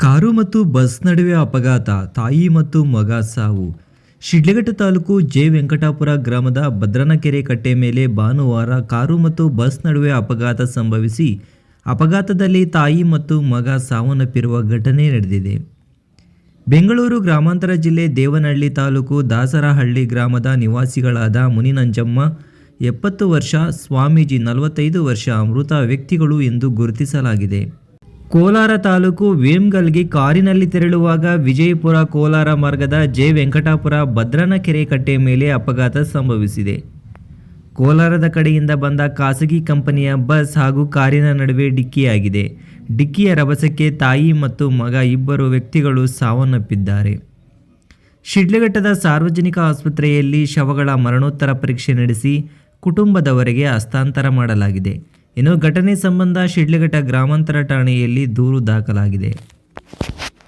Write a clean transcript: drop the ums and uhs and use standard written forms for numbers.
Car ಮತ್ತು bus ನಡುವೆ ಅಪಘಾತ, ತಾಯಿ ಮತ್ತು ಮಗ ಸಾವು. ಶಿಡ್ಲಘಟ್ಟ ತಾಲೂಕು ಜೆ. ವೆಂಕಟಾಪುರ ಗ್ರಾಮದ ಭದ್ರನಕೆರೆ ಕಟ್ಟೆ ಮೇಲೆ ಭಾನುವಾರ ಕಾರು ಮತ್ತು ಬಸ್ ನಡುವೆ ಅಪಘಾತ ಸಂಭವಿಸಿ ಅಪಘಾತದಲ್ಲಿ ತಾಯಿ ಮತ್ತು ಮಗ ಸಾವನ್ನಪ್ಪಿರುವ ಘಟನೆ ನಡೆದಿದೆ. ಬೆಂಗಳೂರು ಗ್ರಾಮಾಂತರ ಜಿಲ್ಲೆ ದೇವನಹಳ್ಳಿ ತಾಲೂಕು ದಾಸರಹಳ್ಳಿ ಗ್ರಾಮದ ನಿವಾಸಿಗಳಾದ ಮುನಿನಂಜಮ್ಮ 70 ವರ್ಷ, ಸ್ವಾಮೀಜಿ 45 ವರ್ಷ ಮೃತ ವ್ಯಕ್ತಿಗಳು ಎಂದು ಗುರುತಿಸಲಾಗಿದೆ. ಕೋಲಾರ ತಾಲೂಕು ವೇಮಗಲ್ಗೆ ಕಾರಿನಲ್ಲಿ ತೆರಳುವಾಗ ವಿಜಯಪುರ ಕೋಲಾರ ಮಾರ್ಗದ ಜೆ. ವೆಂಕಟಾಪುರ ಭದ್ರನಕೆರೆ ಕಟ್ಟೆ ಮೇಲೆ ಅಪಘಾತ ಸಂಭವಿಸಿದೆ. ಕೋಲಾರದ ಕಡೆಯಿಂದ ಬಂದ ಖಾಸಗಿ ಕಂಪನಿಯ ಬಸ್ ಹಾಗೂ ಕಾರಿನ ನಡುವೆ ಡಿಕ್ಕಿಯಾಗಿದೆ. ಡಿಕ್ಕಿಯ ರಭಸಕ್ಕೆ ತಾಯಿ ಮತ್ತು ಮಗ ಇಬ್ಬರು ವ್ಯಕ್ತಿಗಳು ಸಾವನ್ನಪ್ಪಿದ್ದಾರೆ. ಶಿಡ್ಲಘಟ್ಟದ ಸಾರ್ವಜನಿಕ ಆಸ್ಪತ್ರೆಯಲ್ಲಿ ಶವಗಳ ಮರಣೋತ್ತರ ಪರೀಕ್ಷೆ ನಡೆಸಿ ಕುಟುಂಬದವರಿಗೆ ಹಸ್ತಾಂತರ ಮಾಡಲಾಗಿದೆ. ಇನ್ನು ಘಟನೆ ಸಂಬಂಧ ಶಿಡ್ಲಘಟ್ಟ ಗ್ರಾಮಾಂತರ ಠಾಣೆಯಲ್ಲಿ ದೂರು ದಾಖಲಾಗಿದೆ.